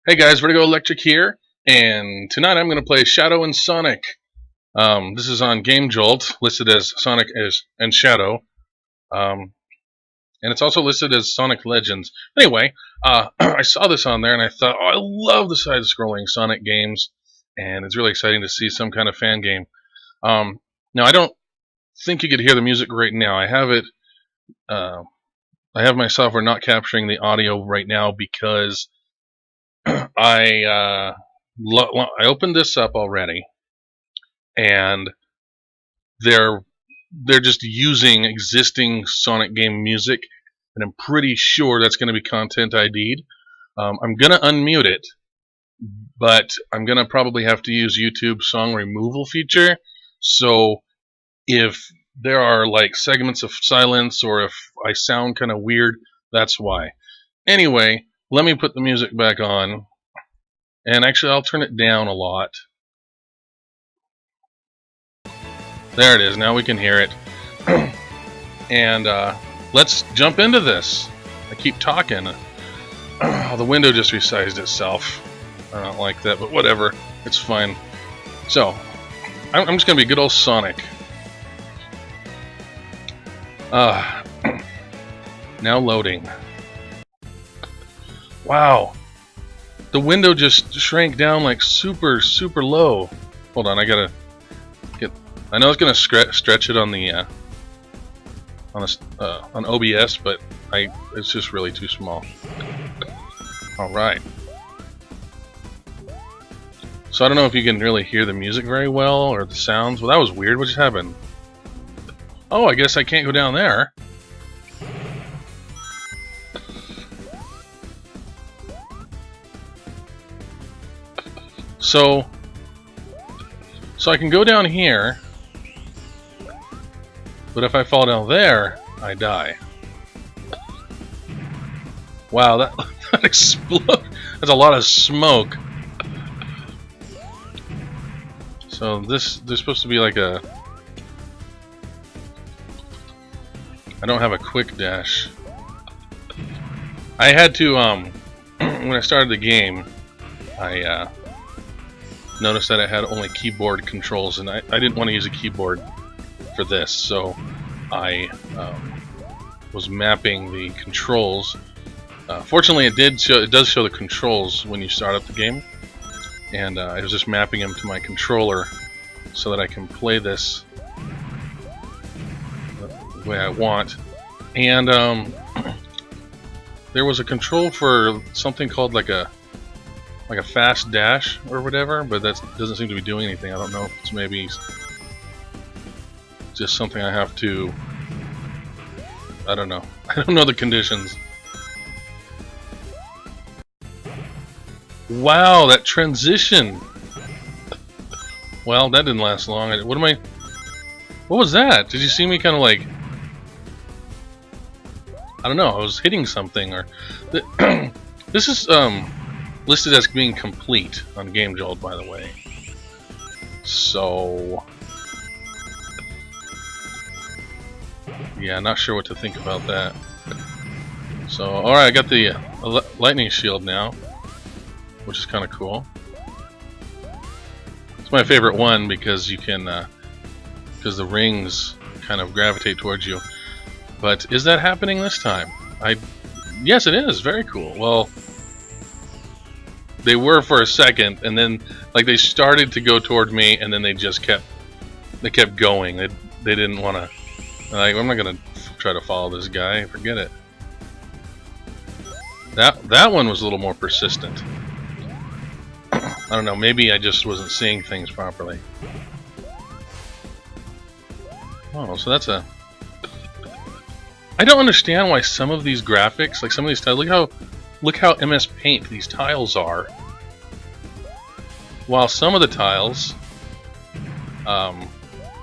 Hey guys, Vertigo Electric here, and tonight I'm going to play Shadow and Sonic. This is on Game Jolt, listed as Sonic and Shadow, and it's also listed as Sonic Legends. Anyway, I saw this on there and I thought, oh, I love the side-scrolling Sonic games, and it's really exciting to see some kind of fan game. Now, I don't think you could hear the music right now. I have it. I have my software not capturing the audio right now because I opened this up already, and they're just using existing Sonic game music, and I'm pretty sure that's going to be content ID'd. I'm going to unmute it, but I'm going to probably have to use YouTube song removal feature. So if there are like segments of silence or if I sound kind of weird, that's why. Anyway, let me put the music back on, and actually I'll turn it down a lot. There it is, now we can hear it. And let's jump into this. I keep talking. The window just resized itself. I don't like that, but whatever, it's fine. So, I'm just going to be good old Sonic. Now loading. Wow. The window just shrank down like super low. Hold on, I gotta get. I know it's gonna stretch it on the on OBS, but it's just really too small. All right. So I don't know if you can really hear the music very well or the sounds. Well, that was weird. What just happened? Oh, I guess I can't go down there. So I can go down here, but if I fall down there, I die. Wow, that exploded. That's a lot of smoke. So there's supposed to be like a... I don't have a quick dash. I had to, when I started the game, I noticed that it had only keyboard controls, and I didn't want to use a keyboard for this, so I was mapping the controls. Fortunately, it does show the controls when you start up the game, and I was just mapping them to my controller so that I can play this the way I want. And there was a control for something called like a fast dash or whatever, but that doesn't seem to be doing anything. I don't know if it's maybe just something I have to... I don't know. I don't know the conditions. Wow, that transition! Well, that didn't last long. What was that? Did you see me kind of like... I don't know, I was hitting something, or... This is, listed as being complete on Game Jolt, by the way. So... yeah, not sure what to think about that. So, alright, I got the lightning shield now, which is kind of cool. It's my favorite one because you can, because the rings kind of gravitate towards you. But is that happening this time? Yes, it is. Very cool. Well, they were for a second, and then like they started to go toward me, and then they just kept going. They didn't want to. Like, I'm not gonna try to follow this guy. Forget it. That one was a little more persistent. I don't know. Maybe I just wasn't seeing things properly. Oh, so that's a. I don't understand why some of these graphics, like some of these tiles, look how MS Paint these tiles are. While some of the tiles, let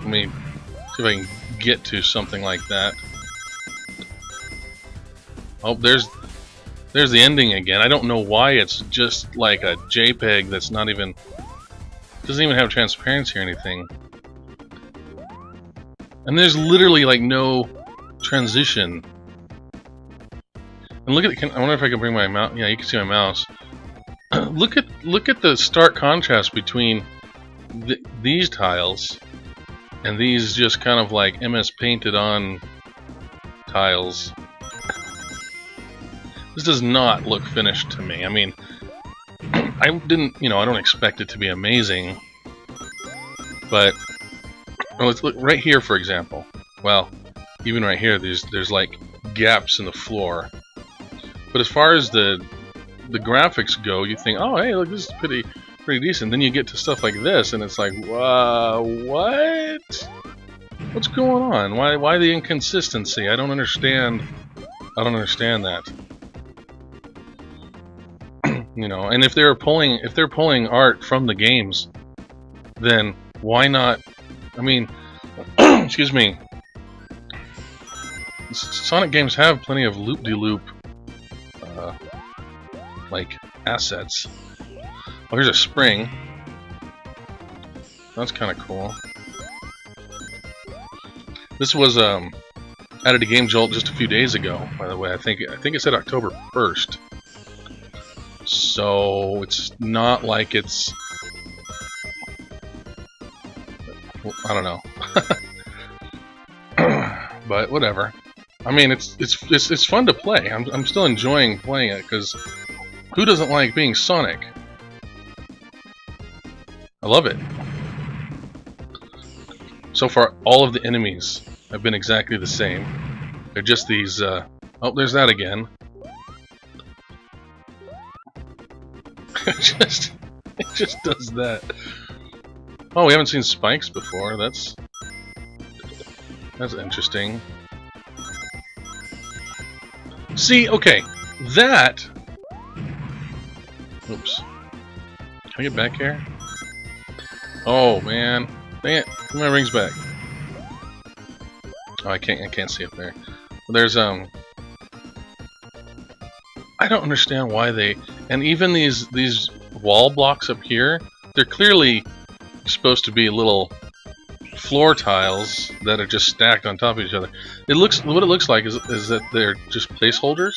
me see if I can get to something like that. Oh, there's the ending again. I don't know why it's just like a JPEG that's not even, doesn't even have transparency or anything. And there's literally like no transition. And look at it. I wonder if I can bring my mouse. Yeah, you can see my mouse. look at the stark contrast between these tiles and these just kind of like MS painted on tiles. This does not look finished to me. I mean, I don't expect it to be amazing, but let's look right here, for example. Well, even right here, there's like gaps in the floor. But as far as the graphics go, you think, oh, hey, look, this is pretty decent. Then you get to stuff like this, and it's like, what? What's going on? Why the inconsistency? I don't understand. I don't understand that. And if they're pulling art from the games, then why not? I mean, excuse me. Sonic games have plenty of loop-de-loop, like assets. Oh, here's a spring. That's kind of cool. This was added to Game Jolt just a few days ago. By the way, I think it said October 1st. So it's not like it's, I don't know. But whatever. I mean, it's fun to play. I'm still enjoying playing it, because who doesn't like being Sonic? I love it. So far, all of the enemies have been exactly the same. They're just these. Oh, there's that again. it just does that. Oh, we haven't seen spikes before. That's interesting. See, okay, that. Oops. Can I get back here? Oh man, dang it! Put my rings back. Oh, I can't see up there. But there's I don't understand why they, and even these wall blocks up here, they're clearly supposed to be little floor tiles that are just stacked on top of each other. What it looks like is that they're just placeholders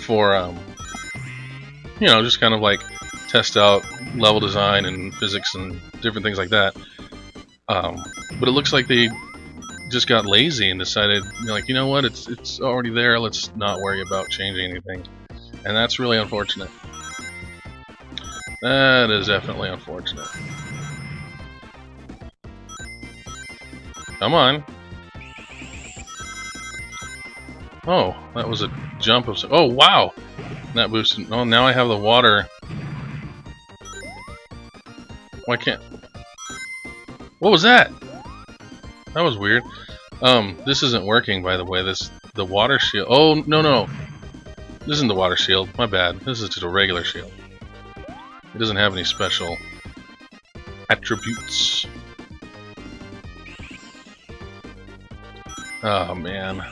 for just kind of like test out level design and physics and different things like that. But it looks like they just got lazy and decided, like, you know what, it's already there, let's not worry about changing anything. And that's really unfortunate. That is definitely unfortunate. Come on. Oh, that was a jump of... Oh, wow! That boosted... Oh, now I have the water. Why can't... What was that? That was weird. This isn't working, by the way. The water shield... Oh, no. This isn't the water shield. My bad. This is just a regular shield. It doesn't have any special attributes. Oh, man.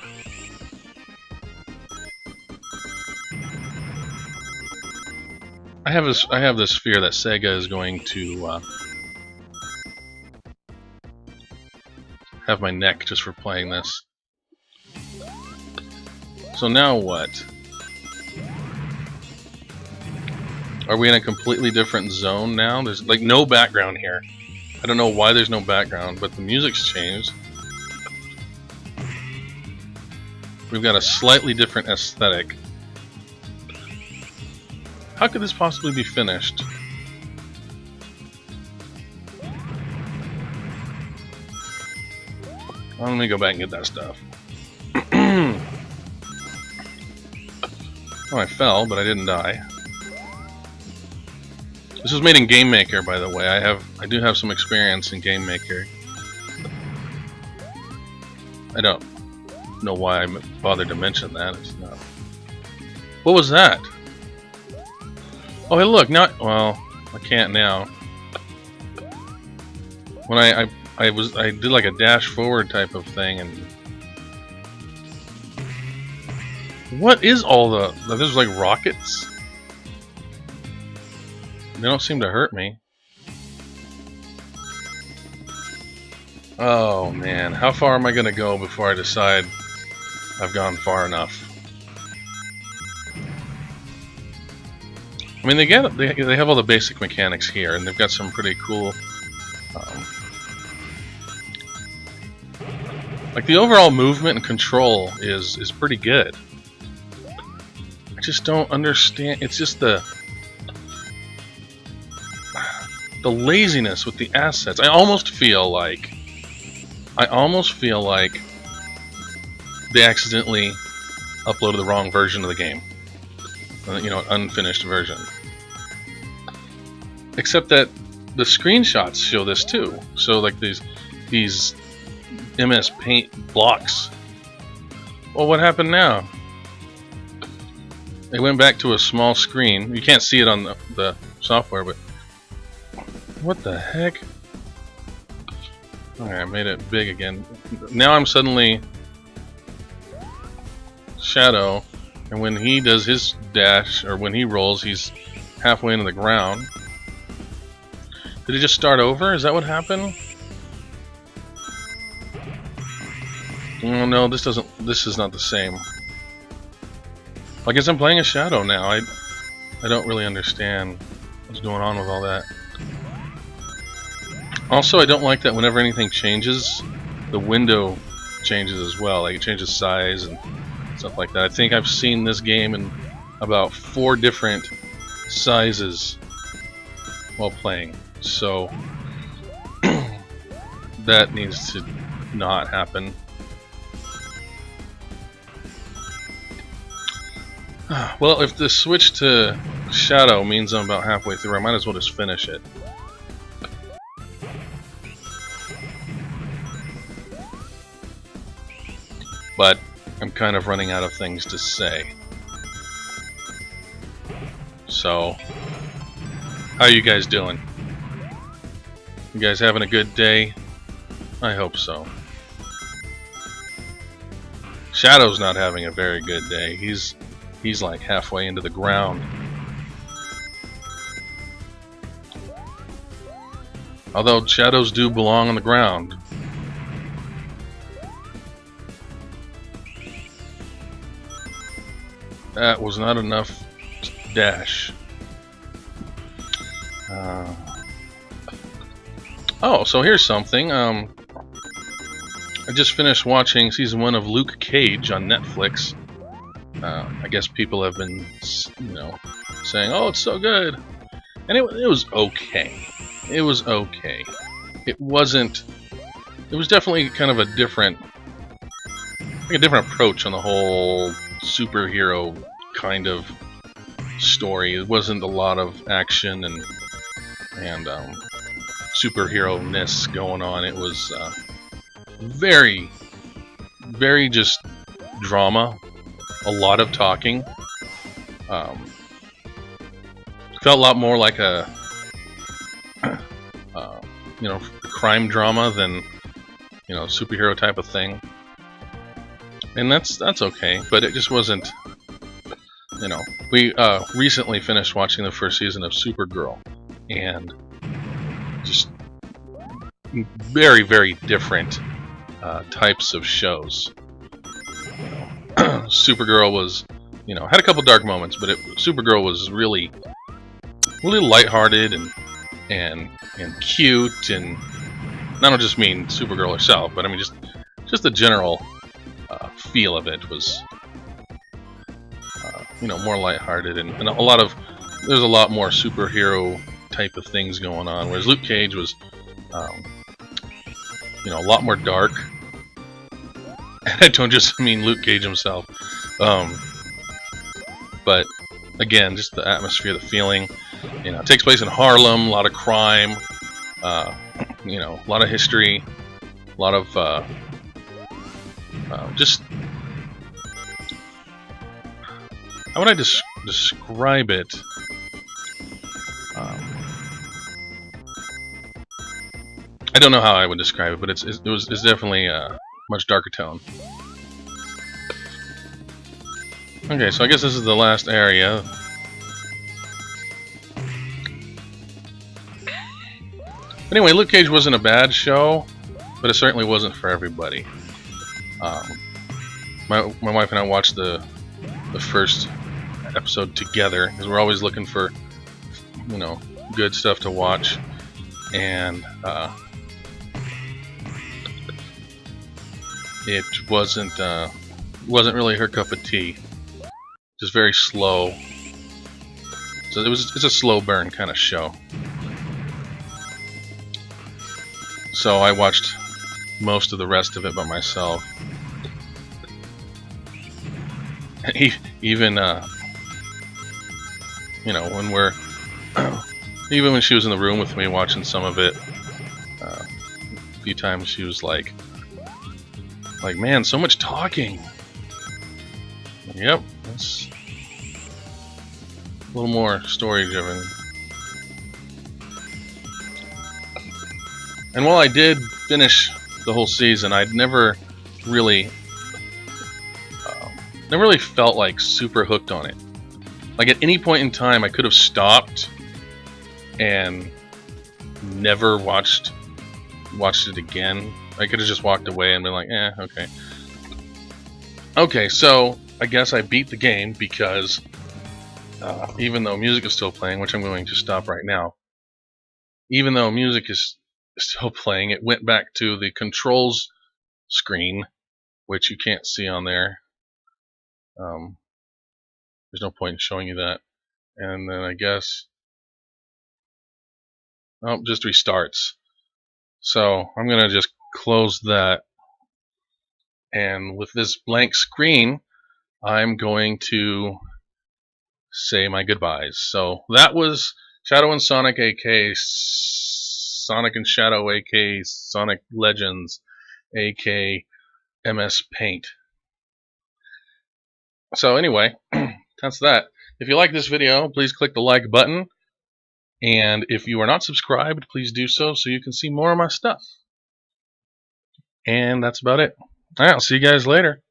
I have this fear that Sega is going to have my neck just for playing this. So now what? Are we in a completely different zone now? There's like no background here. I don't know why there's no background, but the music's changed. We've got a slightly different aesthetic. How could this possibly be finished? Well, let me go back and get that stuff. Oh, I fell, but I didn't die. This was made in Game Maker, by the way. I do have some experience in Game Maker. I don't know why I bothered to mention that. It's not. What was that? Oh, hey, look! Now, well, I can't now. When I did like a dash forward type of thing, and what is all the? There's like rockets. They don't seem to hurt me. Oh man, how far am I gonna go before I decide I've gone far enough? I mean, they have all the basic mechanics here, and they've got some pretty cool. Like the overall movement and control is pretty good. I just don't understand. It's just the laziness with the assets. I almost feel like they accidentally uploaded the wrong version of the game. You know, an unfinished version. Except that the screenshots show this too. So like these MS Paint blocks. Well, what happened now? They went back to a small screen. You can't see it on the software, but what the heck? Alright, I made it big again. Now I'm suddenly Shadow, and when he does his dash, or when he rolls, he's halfway into the ground. Did it just start over? Is that what happened? Oh no, this is not the same. I guess I'm playing a Shadow now. I don't really understand what's going on with all that. Also, I don't like that whenever anything changes, the window changes as well. Like it changes size and stuff like that. I think I've seen this game in about 4 different sizes while playing. So that needs to not happen. Well, if the switch to Shadow means I'm about halfway through, I might as well just finish it. But I'm kind of running out of things to say. So, how are you guys doing? You guys having a good day? I hope so. Shadow's not having a very good day. He's like halfway into the ground. Although shadows do belong on the ground. That was not enough dash. Oh, so here's something. I just finished watching season 1 of Luke Cage on Netflix. I guess people have been, you know, saying, "Oh, it's so good," and it was okay. It was okay. It wasn't. It was definitely kind of a different approach on the whole superhero kind of story. It wasn't a lot of action and superhero-ness going on. It was very, very just drama. A lot of talking. Felt a lot more like a you know, crime drama than, you know, superhero type of thing. And that's okay, but it just wasn't, you know. We recently finished watching the first season of Supergirl, and just very, very different types of shows. You know, Supergirl was, you know, had a couple dark moments, but Supergirl was really lighthearted and cute, and I don't just mean Supergirl herself, but I mean just the general feel of it was, you know, more lighthearted, and there's a lot more superhero type of things going on, whereas Luke Cage was, you know, a lot more dark. And I don't just mean Luke Cage himself, but again, just the atmosphere, the feeling. You know, it takes place in Harlem, a lot of crime, you know, a lot of history, a lot of just, how would I describe it? I don't know how I would describe it, but it's definitely a much darker tone. Okay, so I guess this is the last area. Anyway, Luke Cage wasn't a bad show, but it certainly wasn't for everybody. My wife and I watched the first episode together, because we're always looking for you know, good stuff to watch, and it wasn't really her cup of tea. Just very slow. So it's a slow burn kind of show. So I watched most of the rest of it by myself. Even you know, when we're even when she was in the room with me watching some of it, a few times she was like, man, so much talking. Yep, it's a little more story driven. And while I did finish the whole season, I'd never really felt like super hooked on it. Like at any point in time, I could have stopped and never watched it again. I could have just walked away and been like, okay. Okay, so I guess I beat the game because even though music is still playing, which I'm going to stop right now, even though music is still playing, it went back to the controls screen, which you can't see on there. There's no point in showing you that. And then I guess, oh, just restarts. So I'm gonna just close that, and with this blank screen, I'm going to say my goodbyes. So that was Shadow and Sonic, aka Sonic and Shadow, aka Sonic Legends, aka MS Paint. So anyway, that's that. If you like this video, please click the like button. And if you are not subscribed, please do so you can see more of my stuff. And that's about it. Alright, I'll see you guys later.